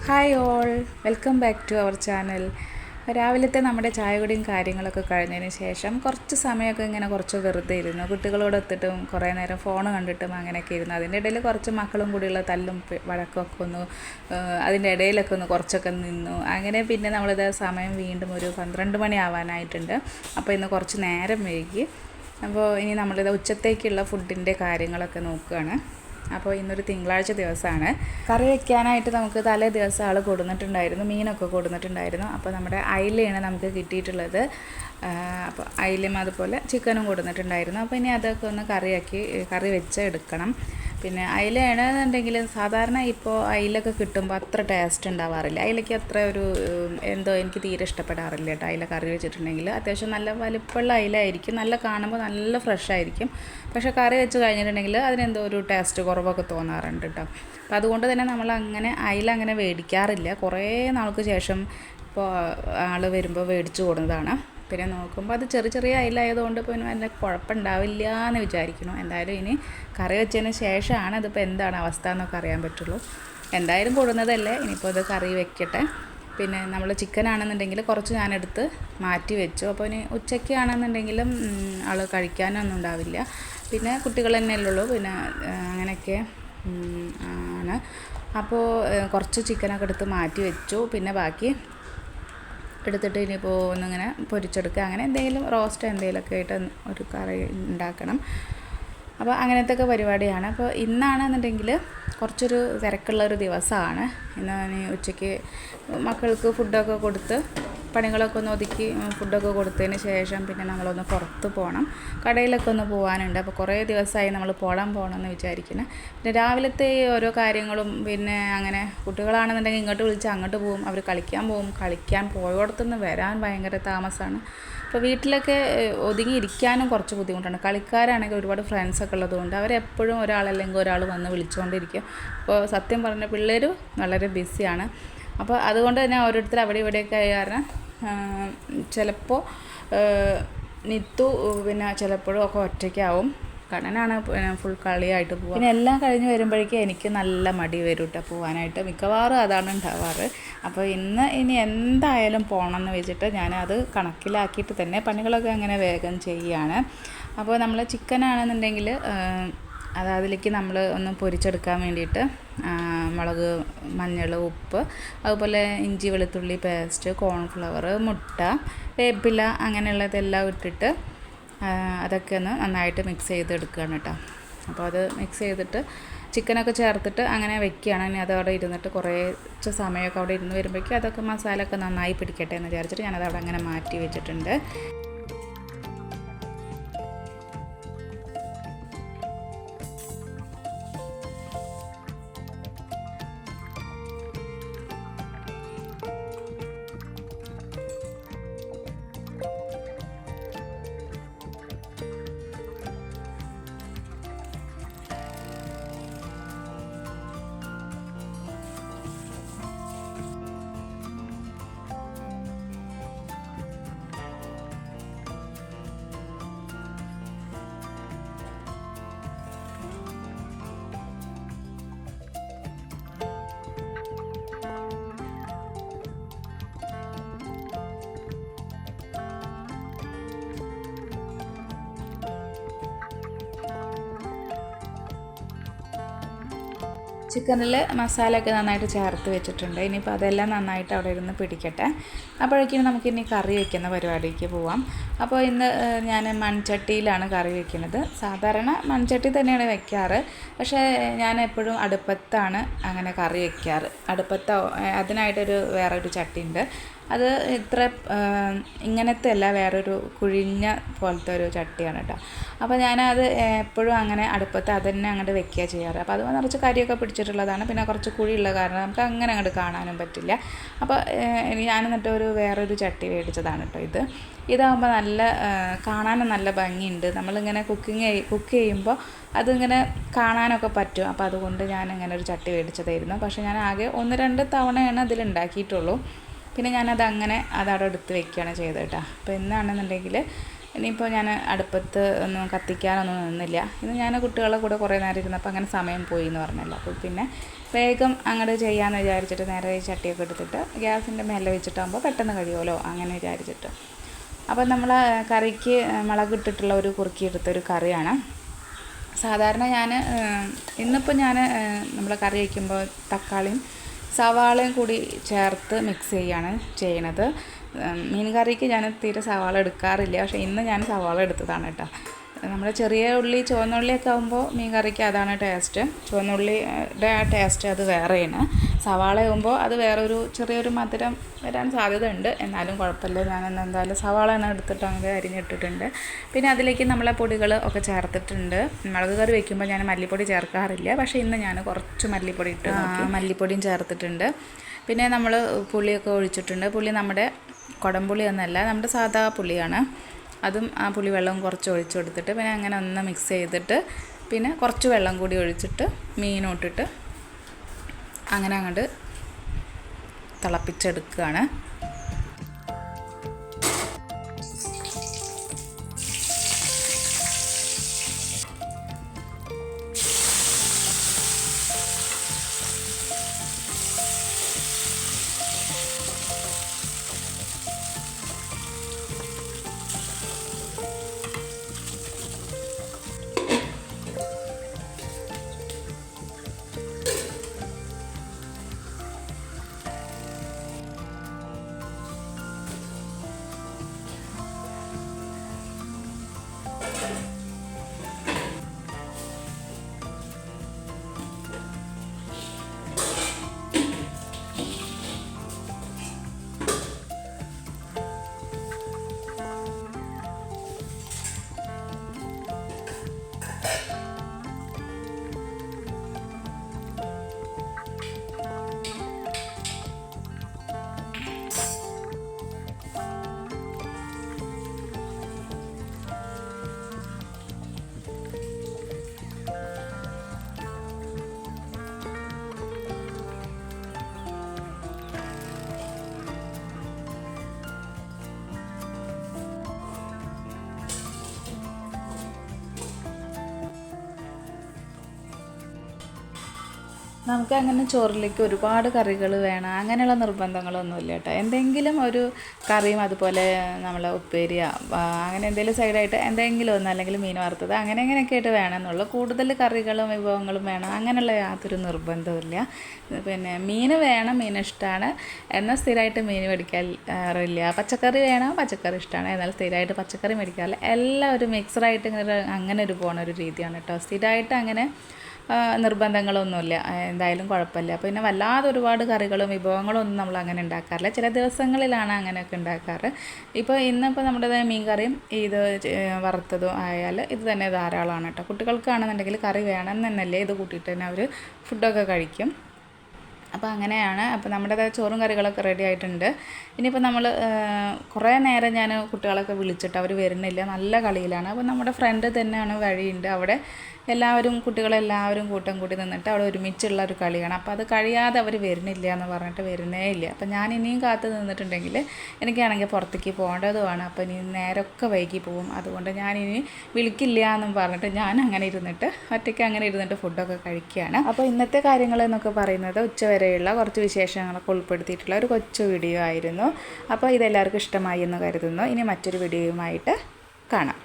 Hi all, welcome back to our channel. രാവിലത്തെ നമ്മുടെ ചായകുടിയും കാര്യങ്ങളൊക്കെ കഴിഞ്ഞതിന് ശേഷം കുറച്ച് സമയമൊക്കെ ഇങ്ങനെ കുറച്ച് വെറുതെ ഇരുന്നു. കുട്ടികളോടൊത്തിട്ടും കുറേ നേരം ഫോൺ കണ്ടിട്ടും അങ്ങനെയൊക്കെ ഇരുന്നു. അതിൻ്റെ ഇടയിൽ കുറച്ച് മക്കളും കൂടിയുള്ള തല്ലും വഴക്കൊക്കെ ഒന്ന് അതിൻ്റെ ഇടയിലൊക്കെ ഒന്ന് കുറച്ചൊക്കെ നിന്നു. അങ്ങനെ പിന്നെ നമ്മളിത് സമയം വീണ്ടും ഒരു 12 മണി ആവാനായിട്ടുണ്ട്. അപ്പോൾ ഇന്ന് കുറച്ച് നേരം വൈകി. അപ്പോൾ ഇനി നമ്മളിത് ഉച്ചത്തേക്കുള്ള ഫുഡിൻ്റെ കാര്യങ്ങളൊക്കെ നോക്കുകയാണ്. അപ്പോൾ ഇന്നൊരു തിങ്കളാഴ്ച ദിവസമാണ്. കറി വയ്ക്കാനായിട്ട് നമുക്ക് തലേ ദിവസം ആൾ കൊടുന്നിട്ടുണ്ടായിരുന്നു, മീനൊക്കെ കൊടുന്നിട്ടുണ്ടായിരുന്നു. അപ്പോൾ നമ്മുടെ അയിലയാണ് നമുക്ക് കിട്ടിയിട്ടുള്ളത്. അപ്പോൾ അയിലയും അതുപോലെ ചിക്കനും കൊടുന്നിട്ടുണ്ടായിരുന്നു. അപ്പോൾ ഇനി അതൊക്കെ ഒന്ന് കറി വെച്ച് എടുക്കണം. പിന്നെ അയിലയാണെന്നുണ്ടെങ്കിൽ സാധാരണ ഇപ്പോൾ അയിലൊക്കെ കിട്ടുമ്പോൾ അത്ര ടേസ്റ്റ് ഉണ്ടാവാറില്ല. അയിലയ്ക്ക് അത്ര ഒരു എന്തോ എനിക്ക് തീരെ ഇഷ്ടപ്പെടാറില്ല കേട്ടോ. അയില കറി വെച്ചിട്ടുണ്ടെങ്കിൽ അത്യാവശ്യം നല്ല വലിപ്പമുള്ള അയിലായിരിക്കും, നല്ല കാണുമ്പോൾ നല്ല ഫ്രഷ് ആയിരിക്കും. പക്ഷേ കറി വെച്ച് കഴിഞ്ഞിട്ടുണ്ടെങ്കിൽ അതിനെന്തോ ഒരു ടേസ്റ്റ് കുറവൊക്കെ തോന്നാറുണ്ട് കേട്ടോ. അപ്പോൾ അതുകൊണ്ട് തന്നെ നമ്മൾ അയില അങ്ങനെ മേടിക്കാറില്ല. കുറേ നാൾക്ക് ശേഷം ഇപ്പോൾ ആൾ വരുമ്പോൾ മേടിച്ചു കൊടുന്നതാണ്. പിന്നെ നോക്കുമ്പോൾ അത് ചെറിയ അയിലായതുകൊണ്ട് പിന്നെ നല്ല കുഴപ്പമുണ്ടാവില്ല എന്ന് വിചാരിക്കുന്നു. എന്തായാലും ഇനി കറി വെച്ചതിന് ശേഷമാണ് അതിപ്പോൾ എന്താണ് അവസ്ഥ എന്നൊക്കെ അറിയാൻ പറ്റുള്ളൂ. എന്തായാലും കൊടുന്നതല്ലേ, ഇനിയിപ്പോൾ ഇത് കറി വെക്കട്ടെ. പിന്നെ നമ്മൾ ചിക്കൻ ആണെന്നുണ്ടെങ്കിൽ കുറച്ച് ഞാനെടുത്ത് മാറ്റി വെച്ചു. അപ്പോൾ ഇനി ഉച്ചയ്ക്ക് ആണെന്നുണ്ടെങ്കിലും ആൾ കഴിക്കാനൊന്നും ഉണ്ടാവില്ല. പിന്നെ കുട്ടികൾ തന്നെയല്ലേ ഉള്ളൂ, പിന്നെ അങ്ങനെയൊക്കെ ആണ്. അപ്പോൾ കുറച്ച് ചിക്കനൊക്കെ എടുത്ത് മാറ്റി വെച്ചു. പിന്നെ ബാക്കി എടുത്തിട്ട് ഇനിയിപ്പോൾ ഒന്നിങ്ങനെ പൊരിച്ചെടുക്കുക, അങ്ങനെ എന്തെങ്കിലും റോസ്റ്റ് എന്തെങ്കിലുമൊക്കെ ആയിട്ട് ഒരു കറി ഉണ്ടാക്കണം. അപ്പോൾ അങ്ങനത്തെയൊക്കെ പരിപാടിയാണ്. അപ്പോൾ ഇന്നാണെന്നുണ്ടെങ്കിൽ കുറച്ചൊരു തിരക്കുള്ളൊരു ദിവസമാണ്. ഇന്ന് ഉച്ചയ്ക്ക് മക്കൾക്ക് ഫുഡൊക്കെ കൊടുത്ത് പണികളൊക്കെ ഒന്ന് ഒതുക്കി ഫുഡൊക്കെ കൊടുത്തതിന് ശേഷം പിന്നെ നമ്മളൊന്ന് പുറത്ത് പോകണം, കടയിലൊക്കെ ഒന്ന് പോകാനുണ്ട്. അപ്പോൾ കുറേ ദിവസമായി നമ്മൾ പോകണമെന്ന് വിചാരിക്കുന്നത്. പിന്നെ രാവിലത്തെ ഓരോ കാര്യങ്ങളും പിന്നെ അങ്ങനെ കുട്ടികളാണെന്നുണ്ടെങ്കിൽ ഇങ്ങോട്ട് വിളിച്ച് അങ്ങോട്ട് പോകും, അവർ കളിക്കാൻ പോയോടത്തുനിന്ന് വരാൻ ഭയങ്കര താമസമാണ്. അപ്പോൾ വീട്ടിലൊക്കെ ഒതുങ്ങിയിരിക്കാനും കുറച്ച് ബുദ്ധിമുട്ടാണ്. കളിക്കാരാണെങ്കിൽ ഒരുപാട് ഫ്രണ്ട്സൊക്കെ ഉള്ളതുകൊണ്ട് അവരെപ്പോഴും ഒരാളല്ലെങ്കിൽ ഒരാൾ വന്ന് വിളിച്ചുകൊണ്ടിരിക്കും. അപ്പോൾ സത്യം പറഞ്ഞ പിള്ളേർ വളരെ ബിസിയാണ്. അപ്പോൾ അതുകൊണ്ട് തന്നെ ഓരോരുത്തർ അവിടെ ഇവിടെയൊക്കെ ആയ കാരണം ചിലപ്പോൾ നിത്തു പിന്നെ ചിലപ്പോഴും ഒക്കെ ഒറ്റയ്ക്കാവും. കണ്ണനാണ് ഫുൾ കളിയായിട്ട് പോകുക. പിന്നെ എല്ലാം കഴിഞ്ഞ് വരുമ്പോഴേക്കും എനിക്ക് നല്ല മടി വരും കേട്ടോ പോകാനായിട്ട്. മിക്കവാറും അതാണ് ഉണ്ടാവാറ്. അപ്പോൾ ഇനി എന്തായാലും പോകണമെന്ന് വെച്ചിട്ട് ഞാനത് കണക്കിലാക്കിയിട്ട് തന്നെ പണികളൊക്കെ അങ്ങനെ വേഗം ചെയ്യുകയാണ്. അപ്പോൾ നമ്മൾ ചിക്കനാണെന്നുണ്ടെങ്കിൽ അതിലേക്ക് നമ്മൾ ഒന്ന് പൊരിച്ചെടുക്കാൻ വേണ്ടിയിട്ട് മുളക്, മഞ്ഞൾ, ഉപ്പ്, അതുപോലെ ഇഞ്ചി വെളുത്തുള്ളി പേസ്റ്റ്, കോൺഫ്ലവർ, മുട്ട, വേപ്പില അങ്ങനെയുള്ളതെല്ലാം ഇട്ടിട്ട് അതൊക്കെ ഒന്ന് നന്നായിട്ട് മിക്സ് ചെയ്തെടുക്കുകയാണ് കേട്ടോ. അപ്പോൾ അത് മിക്സ് ചെയ്തിട്ട് ചിക്കനൊക്കെ ചേർത്തിട്ട് അങ്ങനെ വെക്കുകയാണ്. ഇനി അതവിടെ ഇരുന്നിട്ട് കുറച്ച് സമയമൊക്കെ അവിടെ ഇരുന്ന് വരുമ്പോഴേക്കും അതൊക്കെ മസാലയൊക്കെ നന്നായി പിടിക്കട്ടെ എന്ന് വിചാരിച്ചിട്ട് ഞാനതവിടെ അങ്ങനെ മാറ്റി വെച്ചിട്ടുണ്ട്. ചിക്കനിൽ മസാലയൊക്കെ നന്നായിട്ട് ചേർത്ത് വെച്ചിട്ടുണ്ട്. ഇനിയിപ്പോൾ അതെല്ലാം നന്നായിട്ട് അവിടെ ഇരുന്ന് പിടിക്കട്ടെ. അപ്പോഴേക്കും നമുക്കിനി കറി വയ്ക്കുന്ന പരിപാടിക്ക് പോവാം. അപ്പോൾ ഇന്ന് ഞാൻ മൺചട്ടിയിലാണ് കറി വയ്ക്കുന്നത്. സാധാരണ മൺചട്ടി തന്നെയാണ് വയ്ക്കാറ്, പക്ഷേ ഞാൻ എപ്പോഴും അടുപ്പത്താണ് അങ്ങനെ കറി വയ്ക്കാറ്. അതിനായിട്ടൊരു വേറൊരു ചട്ടി ഉണ്ട്. അത് ഇങ്ങനത്തെ അല്ല, വേറൊരു കുഴിഞ്ഞ പോലത്തെ ഒരു ചട്ടിയാണ് കേട്ടോ. അപ്പോൾ ഞാനത് എപ്പോഴും അങ്ങനെ അടുപ്പത്ത് അത് തന്നെ അങ്ങോട്ട് വെക്കുക ചെയ്യാറ്. അപ്പോൾ അത് നിറച്ച് കരിയൊക്കെ പിടിച്ചിട്ടുള്ളതാണ്. പിന്നെ കുറച്ച് കുഴിയുള്ള കാരണം നമുക്ക് അങ്ങനെ അങ്ങോട്ട് കാണാനും പറ്റില്ല. അപ്പോൾ ഞാൻ എന്നിട്ട് വേറൊരു ചട്ടി മേടിച്ചതാണ് കേട്ടോ. ഇതാകുമ്പോൾ നല്ല കാണാനും നല്ല ഭംഗിയുണ്ട്. നമ്മളിങ്ങനെ കുക്ക് ചെയ്യുമ്പോൾ അതിങ്ങനെ കാണാനൊക്കെ പറ്റും. അപ്പോൾ അതുകൊണ്ട് ഞാനിങ്ങനെ ഒരു ചട്ടി മേടിച്ചതായിരുന്നു. പക്ഷേ ഞാൻ ആകെ 1-2 തവണയാണ് അതിലുണ്ടാക്കിയിട്ടുള്ളൂ. പിന്നെ അതവിടെ എടുത്ത് വെക്കുകയാണ് ചെയ്തത് കേട്ടോ. അപ്പോൾ എന്നാണെന്നുണ്ടെങ്കിൽ ഇനിയിപ്പോൾ ഞാൻ അടുപ്പത്ത് ഒന്നും കത്തിക്കാനൊന്നും നിന്നില്ല. ഇന്ന് ഞാൻ കുട്ടികളുടെ കൂടെ കുറേ നേരം ഇരുന്നപ്പോൾ അങ്ങനെ സമയം പോയി എന്ന് പറഞ്ഞല്ലോ. അപ്പോൾ പിന്നെ വേഗം അങ്ങോട്ട് ചെയ്യാമെന്ന് വിചാരിച്ചിട്ട് നേരെ ഈ ചട്ടിയൊക്കെ എടുത്തിട്ട് ഗ്യാസിൻ്റെ മേലെ വെച്ചിട്ടാകുമ്പോൾ പെട്ടെന്ന് കഴിയുമല്ലോ, അങ്ങനെ വിചാരിച്ചിട്ട്. അപ്പോൾ നമ്മൾ കറിക്ക് മുളകിട്ടിട്ടുള്ള ഒരു കുറുക്കിയെടുത്തൊരു കറിയാണ്. സാധാരണ ഇന്നിപ്പോൾ ഞാൻ നമ്മൾ കറി വയ്ക്കുമ്പോൾ തക്കാളിയും സവാളയും കൂടി ചേർത്ത് മിക്സ് ചെയ്യുകയാണ് ചെയ്യണത്. മീൻ കറിക്ക് ഞാൻ തീരെ സവാള എടുക്കാറില്ല, പക്ഷേ ഇന്ന് ഞാൻ സവാള എടുത്തതാണ് കേട്ടോ. നമ്മുടെ ചെറിയ ഉള്ളി ചുവന്നുള്ളിയൊക്കെ ആകുമ്പോൾ മീൻ കറിക്ക് അതാണ് ടേസ്റ്റ്. ചുവന്നുള്ളിയുടെ ആ ടേസ്റ്റ് അത് വേറെയാണ്. സവാള ആകുമ്പോൾ അത് വേറൊരു ചെറിയൊരു മധുരം വരാൻ സാധ്യത ഉണ്ട്. എന്നാലും കുഴപ്പമില്ല, ഞാനെന്ന് എന്തായാലും സവാള എടുത്തിട്ട് അങ്ങനെ അരിഞ്ഞിട്ടിട്ടുണ്ട്. പിന്നെ അതിലേക്ക് നമ്മളെ പൊടികൾ ഒക്കെ ചേർത്തിട്ടുണ്ട്. മുളക് കറി വയ്ക്കുമ്പോൾ ഞാൻ മല്ലിപ്പൊടി ചേർക്കാറില്ല, പക്ഷേ ഇന്ന് ഞാൻ കുറച്ച് മല്ലിപ്പൊടി ഇട്ട് മല്ലിപ്പൊടിയും ചേർത്തിട്ടുണ്ട്. പിന്നെ നമ്മൾ പുളിയൊക്കെ ഒഴിച്ചിട്ടുണ്ട്. പുളി നമ്മുടെ കുടംപുളി ഒന്നല്ല, നമ്മുടെ സാധാ പുളിയാണ്. അതും ആ പുളി വെള്ളം കുറച്ച് ഒഴിച്ചു കൊടുത്തിട്ട് പിന്നെ അങ്ങനെ ഒന്ന് മിക്സ് ചെയ്തിട്ട് പിന്നെ കുറച്ച് വെള്ളം കൂടി ഒഴിച്ചിട്ട് മീനോട്ടിട്ട് അങ്ങനെ അങ്ങോട്ട് തിളപ്പിച്ചെടുക്കുകയാണ്. നമുക്കങ്ങനെ ചോറിലേക്ക് ഒരുപാട് കറികൾ വേണം അങ്ങനെയുള്ള നിർബന്ധങ്ങളൊന്നുമില്ല കേട്ടോ. എന്തെങ്കിലും ഒരു കറിയും അതുപോലെ നമ്മളെ ഉപ്പേരി അങ്ങനെ എന്തെങ്കിലും സൈഡായിട്ട് എന്തെങ്കിലും ഒന്ന്, അല്ലെങ്കിൽ മീൻ വറുത്തത് അങ്ങനെയൊക്കെ ആയിട്ട് വേണമെന്നുള്ളൂ. കൂടുതൽ കറികളും വിഭവങ്ങളും വേണം അങ്ങനെയുള്ള യാതൊരു നിർബന്ധവുമില്ല. പിന്നെ മീൻ വേണം, മീൻ ഇഷ്ടമാണ്, എന്നാൽ സ്ഥിരമായിട്ട് മീൻ മേടിക്കാറില്ല. പച്ചക്കറി വേണം, പച്ചക്കറി ഇഷ്ടമാണ്, എന്നാൽ സ്ഥിരമായിട്ട് പച്ചക്കറി മേടിക്കാറില്ല. എല്ലാം ഒരു മിക്സറായിട്ട് അങ്ങനെ ഒരു പോണ ഒരു രീതിയാണ് കേട്ടോ. സ്ഥിരമായിട്ട് അങ്ങനെ നിർബന്ധങ്ങളൊന്നുമില്ല, എന്തായാലും കുഴപ്പമില്ല. അപ്പോൾ പിന്നെ വല്ലാതെ ഒരുപാട് കറികളും വിഭവങ്ങളും ഒന്നും നമ്മൾ അങ്ങനെ ഉണ്ടാക്കാറില്ല. ചില ദിവസങ്ങളിലാണ് അങ്ങനെയൊക്കെ ഉണ്ടാക്കാറ്. ഇന്നിപ്പോൾ നമ്മുടെ മീൻ കറിയും ഇത് വറുത്തതും ആയാൽ ഇത് തന്നെ ധാരാളമാണ് കേട്ടോ. കുട്ടികൾക്കാണെന്നുണ്ടെങ്കിൽ കറി വേണമെന്ന് തന്നെയല്ലേ ഇത് കൂട്ടിയിട്ട് തന്നെ അവർ ഫുഡൊക്കെ കഴിക്കും. അപ്പോൾ അങ്ങനെയാണ്. അപ്പോൾ നമ്മുടെ ചോറും കറികളൊക്കെ റെഡി ആയിട്ടുണ്ട്. ഇനിയിപ്പോൾ നമ്മൾ കുറേ നേരം ഞാൻ കുട്ടികളൊക്കെ വിളിച്ചിട്ട് അവർ വരുന്നില്ല, നല്ല കളിയിലാണ്. അപ്പോൾ നമ്മുടെ ഫ്രണ്ട് തന്നെയാണ് വഴിയുണ്ട്, അവിടെ കുട്ടികളെല്ലാവരും കൂട്ടം കൂടി നിന്നിട്ട് അവിടെ ഒരുമിച്ചുള്ള ഒരു കളിയാണ്. അപ്പോൾ അത് കഴിയാതെ അവർ വരുന്നില്ല എന്ന് പറഞ്ഞിട്ട് വരുന്നേ ഇല്ല. അപ്പോൾ ഞാൻ ഇനിയും കാത്ത് നിന്നിട്ടുണ്ടെങ്കിൽ എനിക്കാണെങ്കിൽ പുറത്തേക്ക് പോകേണ്ടതുമാണ്. അപ്പോൾ ഇനി നേരമൊക്കെ വൈകി പോകും. അതുകൊണ്ട് ഞാനിനി വിളിക്കില്ല എന്നും പറഞ്ഞിട്ട് ഞാൻ അങ്ങനെ ഇരുന്നിട്ട് ഒറ്റയ്ക്ക് അങ്ങനെ ഇരുന്നിട്ട് ഫുഡൊക്കെ കഴിക്കുകയാണ്. അപ്പോൾ ഇന്നത്തെ കാര്യങ്ങൾ എന്നൊക്കെ പറയുന്നത് ഉച്ചവരെയുള്ള കുറച്ച് വിശേഷങ്ങളൊക്കെ ഉൾപ്പെടുത്തിയിട്ടുള്ള ഒരു കൊച്ചു വീഡിയോ ആയിരുന്നു. അപ്പോൾ ഇതെല്ലാവർക്കും ഇഷ്ടമായി എന്ന് കരുതുന്നു. ഇനി മറ്റൊരു വീഡിയോയുമായിട്ട് കാണാം.